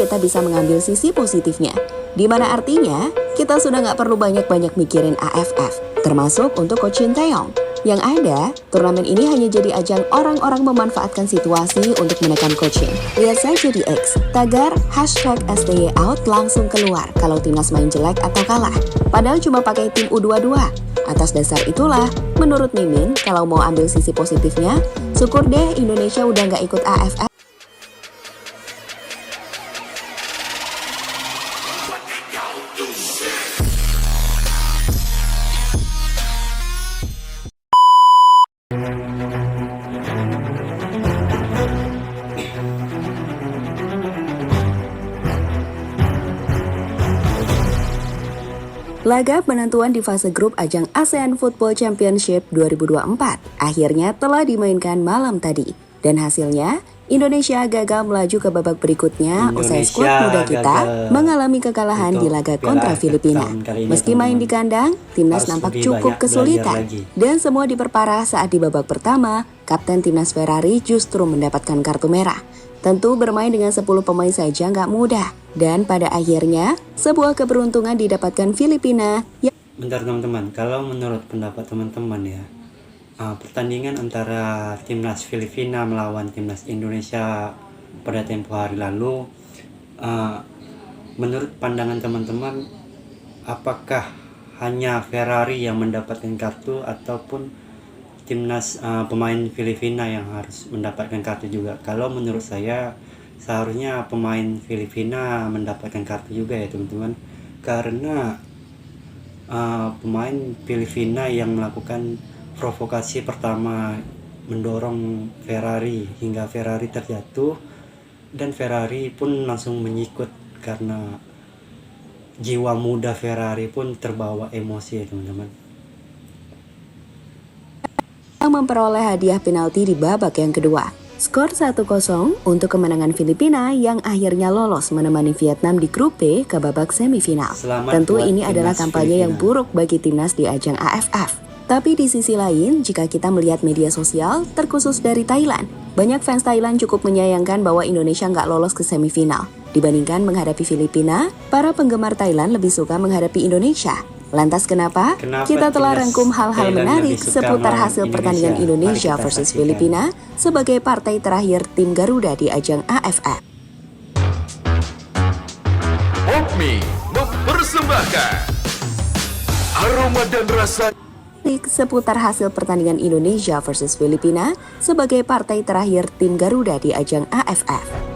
kita bisa mengambil sisi positifnya. Dimana artinya, kita sudah nggak perlu banyak-banyak mikirin AFF, termasuk untuk Coach Shin Taeyong. Yang ada, turnamen ini hanya jadi ajang orang-orang memanfaatkan situasi untuk menekan Coach Shin. Lihat saja di X, tagar #STYOut langsung keluar kalau timnas main jelek atau kalah. Padahal cuma pakai tim U22. Atas dasar itulah, menurut Mimin, kalau mau ambil sisi positifnya, syukur deh Indonesia udah nggak ikut AFF. Laga penentuan di fase grup ajang ASEAN Football Championship 2024 akhirnya telah dimainkan malam tadi. Dan hasilnya, Indonesia gagal melaju ke babak berikutnya usai skuad muda kita mengalami kekalahan di laga kontra Filipina. Meski main di kandang, timnas nampak cukup kesulitan. Dan semua diperparah saat di babak pertama, Kapten Timnas Ferrari justru mendapatkan kartu merah. Tentu bermain dengan 10 pemain saja nggak mudah. Dan pada akhirnya, sebuah keberuntungan didapatkan Filipina. Bentar teman-teman, kalau menurut pendapat teman-teman ya, pertandingan antara timnas Filipina melawan timnas Indonesia pada tempo hari lalu, menurut pandangan teman-teman, apakah hanya Ferrari yang mendapatkan kartu ataupun timnas pemain Filipina yang harus mendapatkan kartu juga? Kalau menurut saya, seharusnya pemain Filipina mendapatkan kartu juga ya teman-teman, karena pemain Filipina yang melakukan provokasi pertama mendorong Ferrari hingga Ferrari terjatuh, dan Ferrari pun langsung menyikut karena jiwa muda Ferrari pun terbawa emosi ya teman-teman. Yang memperoleh hadiah penalti di babak yang kedua. Skor 1-0 untuk kemenangan Filipina yang akhirnya lolos menemani Vietnam di grup B ke babak semifinal. Tentu ini adalah kampanye yang buruk bagi timnas di ajang AFF. Tapi di sisi lain, jika kita melihat media sosial, terkhusus dari Thailand, banyak fans Thailand cukup menyayangkan bahwa Indonesia nggak lolos ke semifinal. Dibandingkan menghadapi Filipina, para penggemar Thailand lebih suka menghadapi Indonesia. Lantas kenapa? Kita telah rangkum hal-hal menarik seputar hasil pertandingan Indonesia versus Filipina sebagai partai terakhir tim Garuda di ajang AFF. Hopmi mempersembahkan aroma dan rasa seputar hasil pertandingan Indonesia versus Filipina sebagai partai terakhir tim Garuda di ajang AFF.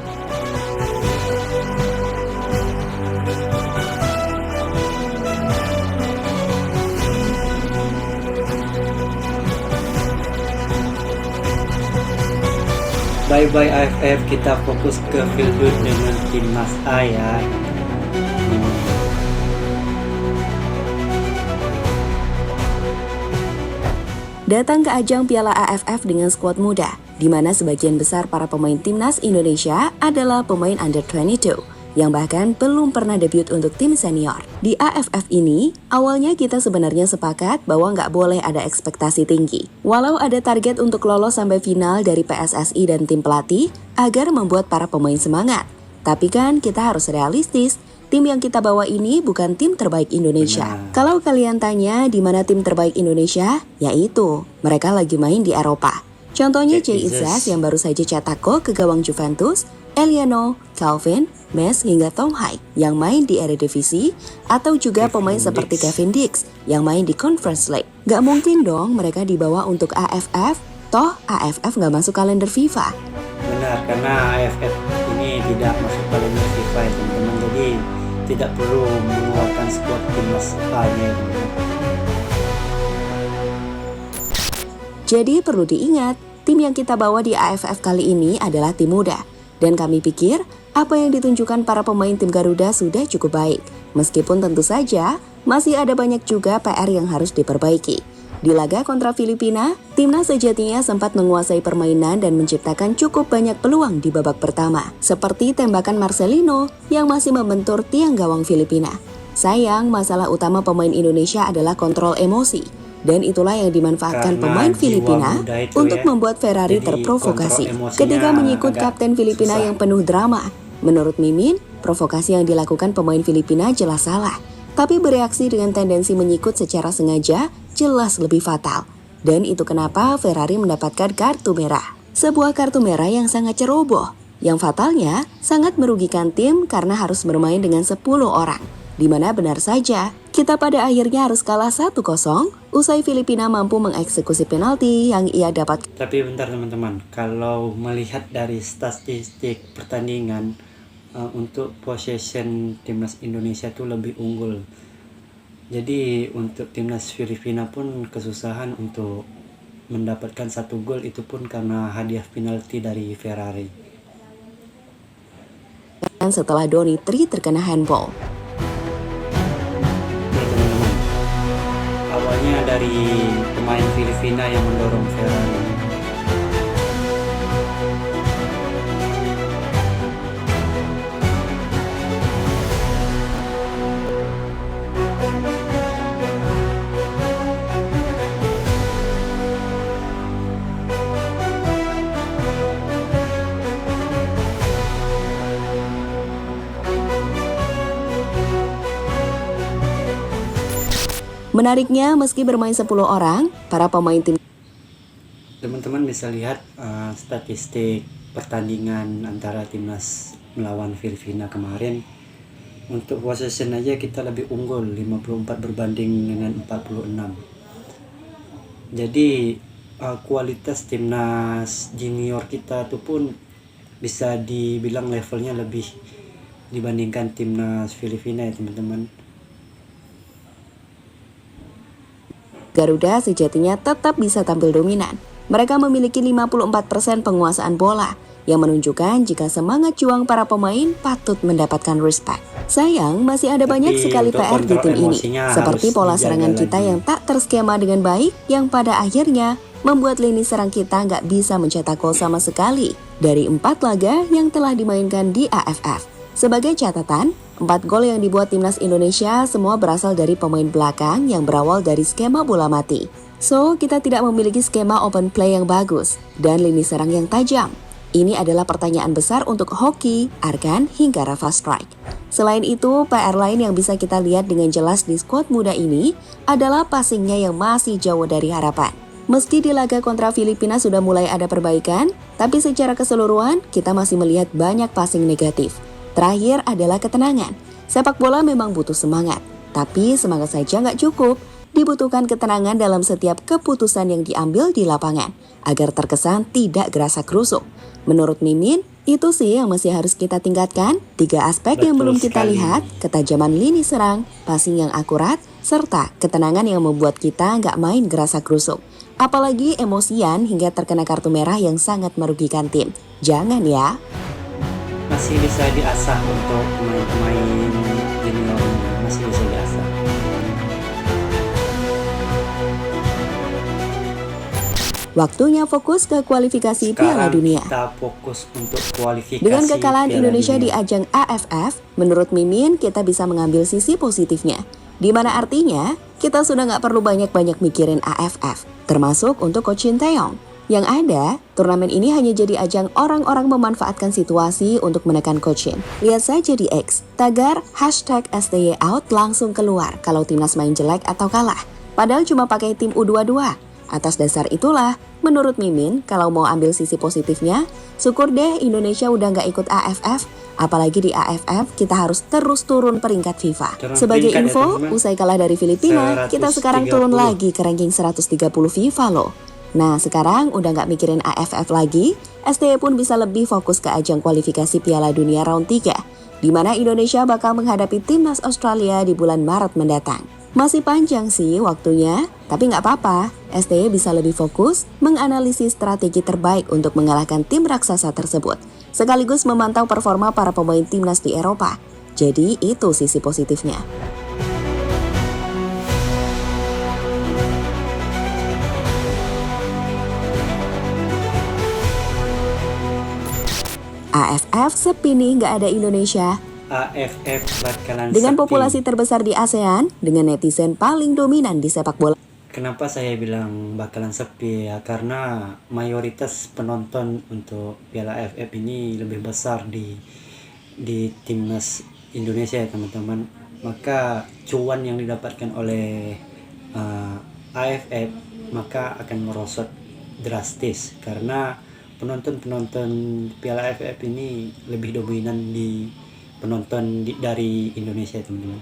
Bye-bye AFF, kita fokus ke Filipina dengan timnas A ya. Datang ke ajang Piala AFF dengan skuad muda, di mana sebagian besar para pemain timnas Indonesia adalah pemain under 22, yang bahkan belum pernah debut untuk tim senior. Di AFF ini, awalnya kita sebenarnya sepakat bahwa nggak boleh ada ekspektasi tinggi. Walau ada target untuk lolos sampai final dari PSSI dan tim pelatih, agar membuat para pemain semangat. Tapi kan kita harus realistis, tim yang kita bawa ini bukan tim terbaik Indonesia. Kalau kalian tanya di mana tim terbaik Indonesia, yaitu mereka lagi main di Eropa. Contohnya Jay Izzas yang baru saja cetak gol ke gawang Juventus, Eliano, Calvin, Mes hingga Tom Haik yang main di Eredivisie, atau juga pemain seperti Kevin Dix yang main di Conference League. Gak mungkin dong mereka dibawa untuk AFF, toh AFF gak masuk kalender FIFA. Benar, karena AFF ini tidak masuk kalender FIFA ya teman-teman, jadi tidak perlu mengeluarkan skuad timnas A-nya. Jadi perlu diingat, tim yang kita bawa di AFF kali ini adalah tim muda. Dan kami pikir, apa yang ditunjukkan para pemain tim Garuda sudah cukup baik. Meskipun tentu saja, masih ada banyak juga PR yang harus diperbaiki. Di laga kontra Filipina, timnas sejatinya sempat menguasai permainan dan menciptakan cukup banyak peluang di babak pertama. Seperti tembakan Marcelino yang masih membentur tiang gawang Filipina. Sayang, masalah utama pemain Indonesia adalah kontrol emosi. Dan itulah yang dimanfaatkan pemain Filipina untuk membuat Ferrari terprovokasi ketika menyikut kapten Filipina yang penuh drama. Menurut Mimin, provokasi yang dilakukan pemain Filipina jelas salah. Tapi bereaksi dengan tendensi menyikut secara sengaja jelas lebih fatal. Dan itu kenapa Ferrari mendapatkan kartu merah. Sebuah kartu merah yang sangat ceroboh. Yang fatalnya sangat merugikan tim karena harus bermain dengan 10 orang. Di mana benar saja, kita pada akhirnya harus kalah 1-0 usai Filipina mampu mengeksekusi penalti yang ia dapat. Tapi bentar teman-teman, kalau melihat dari statistik pertandingan, untuk possession timnas Indonesia itu lebih unggul. Jadi untuk timnas Filipina pun kesusahan untuk mendapatkan 1 gol, itu pun karena hadiah penalti dari Ferrari. Setelah Donitri terkena handball. Awalnya dari pemain Filipina yang mendorong Ferrari. Menariknya, meski bermain 10 orang, para pemain tim Teman-teman bisa lihat statistik pertandingan antara timnas melawan Filipina kemarin. Untuk possession aja kita lebih unggul, 54 berbanding dengan 46. Jadi kualitas timnas junior kita itu pun bisa dibilang levelnya lebih dibandingkan timnas Filipina ya teman-teman. Garuda sejatinya tetap bisa tampil dominan. Mereka memiliki 54% penguasaan bola, yang menunjukkan jika semangat juang para pemain patut mendapatkan respect. Sayang, masih ada banyak sekali PR di tim ini, seperti pola serangan kita yang tak terskema dengan baik, yang pada akhirnya membuat lini serang kita nggak bisa mencetak gol sama sekali dari 4 laga yang telah dimainkan di AFF. Sebagai catatan, 4 gol yang dibuat timnas Indonesia semua berasal dari pemain belakang yang berawal dari skema bola mati. So, kita tidak memiliki skema open play yang bagus dan lini serang yang tajam. Ini adalah pertanyaan besar untuk Hoki, Arkan, hingga Rafa Strike. Selain itu, PR lain yang bisa kita lihat dengan jelas di skuad muda ini adalah passingnya yang masih jauh dari harapan. Meski di laga kontra Filipina sudah mulai ada perbaikan, tapi secara keseluruhan kita masih melihat banyak passing negatif. Terakhir adalah ketenangan. Sepak bola memang butuh semangat, tapi semangat saja nggak cukup. Dibutuhkan ketenangan dalam setiap keputusan yang diambil di lapangan, agar terkesan tidak gerasa-gerusuk. Menurut Mimin, itu sih yang masih harus kita tingkatkan. 3 aspek yang belum kita lihat, ketajaman lini serang, passing yang akurat, serta ketenangan yang membuat kita nggak main gerasa-gerusuk. Apalagi emosian hingga terkena kartu merah yang sangat merugikan tim. Jangan ya. Masih bisa diasah untuk pemain-pemain junior, masih bisa diasah. Waktunya fokus ke kualifikasi Piala Dunia. Kita fokus untuk kualifikasi. Dengan kekalahan Piala Indonesia Dunia di ajang AFF, menurut Mimin kita bisa mengambil sisi positifnya. Di mana artinya kita sudah nggak perlu banyak-banyak mikirin AFF, termasuk untuk Coach Shin Taeyong. Yang ada, turnamen ini hanya jadi ajang orang-orang memanfaatkan situasi untuk menekan Coach Shin. Lihat saja di X, tagar #STYOut langsung keluar kalau timnas main jelek atau kalah. Padahal cuma pakai tim U22. Atas dasar itulah, menurut Mimin, kalau mau ambil sisi positifnya, syukur deh Indonesia udah nggak ikut AFF. Apalagi di AFF, kita harus terus turun peringkat FIFA. Sebagai info, usai kalah dari Filipina, kita sekarang turun lagi ke ranking 130 FIFA loh. Nah, sekarang udah nggak mikirin AFF lagi, STY pun bisa lebih fokus ke ajang kualifikasi Piala Dunia round 3, di mana Indonesia bakal menghadapi timnas Australia di bulan Maret mendatang. Masih panjang sih waktunya, tapi nggak apa-apa. STY bisa lebih fokus menganalisis strategi terbaik untuk mengalahkan tim raksasa tersebut, sekaligus memantau performa para pemain timnas di Eropa. Jadi itu sisi positifnya. AFF sepi nih nggak ada Indonesia. AFF bakalan Dengan sepi. populasi terbesar di ASEAN, dengan netizen paling dominan di sepak bola. Kenapa saya bilang bakalan sepi ya? Karena mayoritas penonton untuk Piala AFF ini lebih besar di di timnas Indonesia ya teman-teman, maka cuan yang didapatkan oleh AFF maka akan merosot drastis, karena penonton Piala AFF ini lebih dominan di penonton dari Indonesia teman-teman.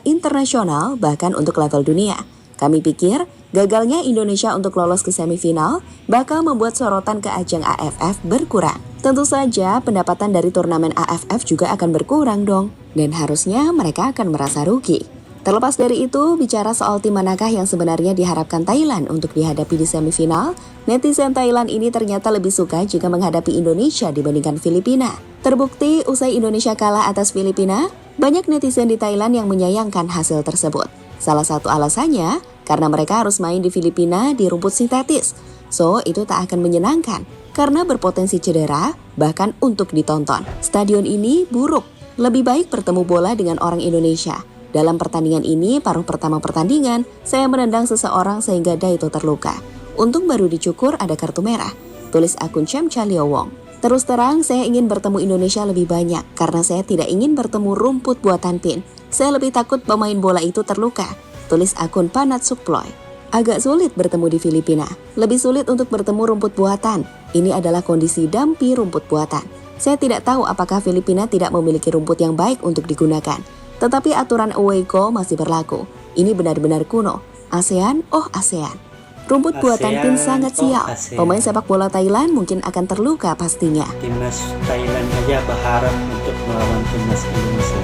Internasional bahkan untuk level dunia. Kami pikir gagalnya Indonesia untuk lolos ke semifinal bakal membuat sorotan ke ajang AFF berkurang. Tentu saja pendapatan dari turnamen AFF juga akan berkurang dong, dan harusnya mereka akan merasa rugi. Terlepas dari itu, bicara soal tim manakah yang sebenarnya diharapkan Thailand untuk dihadapi di semifinal, netizen Thailand ini ternyata lebih suka jika menghadapi Indonesia dibandingkan Filipina. Terbukti usai Indonesia kalah atas Filipina, banyak netizen di Thailand yang menyayangkan hasil tersebut. Salah satu alasannya, karena mereka harus main di Filipina di rumput sintetis. So, itu tak akan menyenangkan, karena berpotensi cedera, bahkan untuk ditonton. Stadion ini buruk, lebih baik bertemu bola dengan orang Indonesia. Dalam pertandingan ini, paruh pertama pertandingan, saya menendang seseorang sehingga Daito terluka. Untung baru dicukur ada kartu merah, tulis akun Cem Chalio Wong. Terus terang, saya ingin bertemu Indonesia lebih banyak, karena saya tidak ingin bertemu rumput buatan PIN. Saya lebih takut pemain bola itu terluka, tulis akun Panat Sukploy. Agak sulit bertemu di Filipina, lebih sulit untuk bertemu rumput buatan. Ini adalah kondisi dampi rumput buatan. Saya tidak tahu apakah Filipina tidak memiliki rumput yang baik untuk digunakan. Tetapi aturan away goal masih berlaku. Ini benar-benar kuno. ASEAN, oh ASEAN. Rumput buatan PIN sangat sial. Pemain sepak bola Thailand mungkin akan terluka pastinya. Timnas Thailand aja berharap untuk melawan timnas Indonesia,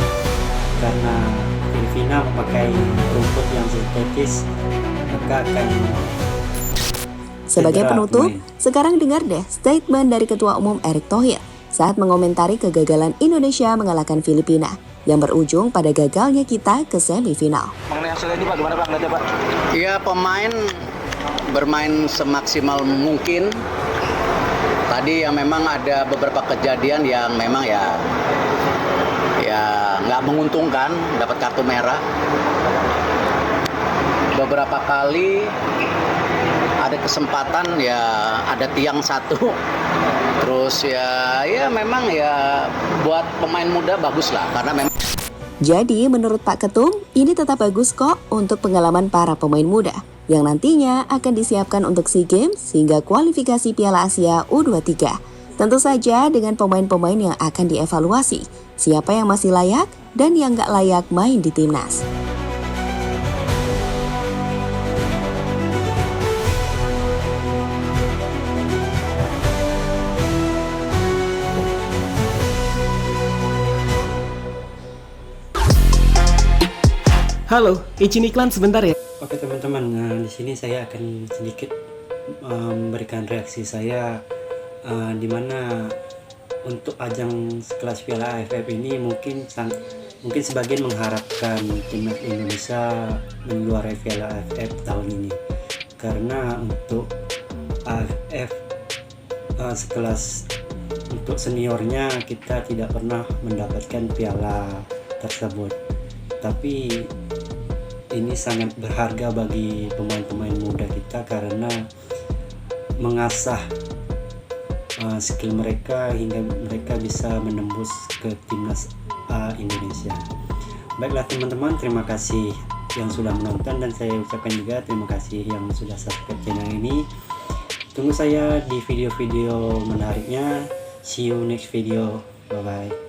karena Filipina memakai rumput yang sintetis, maka akan Sebagai cedera penutup, pemain. sekarang dengar deh statement dari Ketua Umum Erick Thohir saat mengomentari kegagalan Indonesia mengalahkan Filipina yang berujung pada gagalnya kita ke semifinal. Mengenai hasil ini Pak, gimana Pak ngeliatnya Pak? Ya, pemain bermain semaksimal mungkin. Tadi yang memang ada beberapa kejadian yang memang ya nggak menguntungkan, dapat kartu merah. Beberapa kali ada kesempatan ya ada tiang satu. Terus ya memang ya buat pemain muda bagus lah, karena memang. Jadi menurut Pak Ketum, ini tetap bagus kok untuk pengalaman para pemain muda yang nantinya akan disiapkan untuk SEA Games hingga kualifikasi Piala Asia U23. Tentu saja dengan pemain-pemain yang akan dievaluasi, siapa yang masih layak dan yang nggak layak main di timnas. Halo, izin iklan sebentar ya. Oke teman-teman, di sini saya akan sedikit memberikan reaksi saya, di mana untuk ajang sekelas Piala AFF ini mungkin sebagian mengharapkan timnas Indonesia menjuarai Piala AFF tahun ini, karena untuk AFF sekelas untuk seniornya kita tidak pernah mendapatkan piala tersebut. Tapi ini sangat berharga bagi pemain-pemain muda kita karena mengasah skill mereka hingga mereka bisa menembus ke timnas Indonesia. Baiklah teman-teman, terima kasih yang sudah menonton, dan saya ucapkan juga terima kasih yang sudah subscribe channel ini. Tunggu saya di video-video menariknya. See you next video. Bye bye.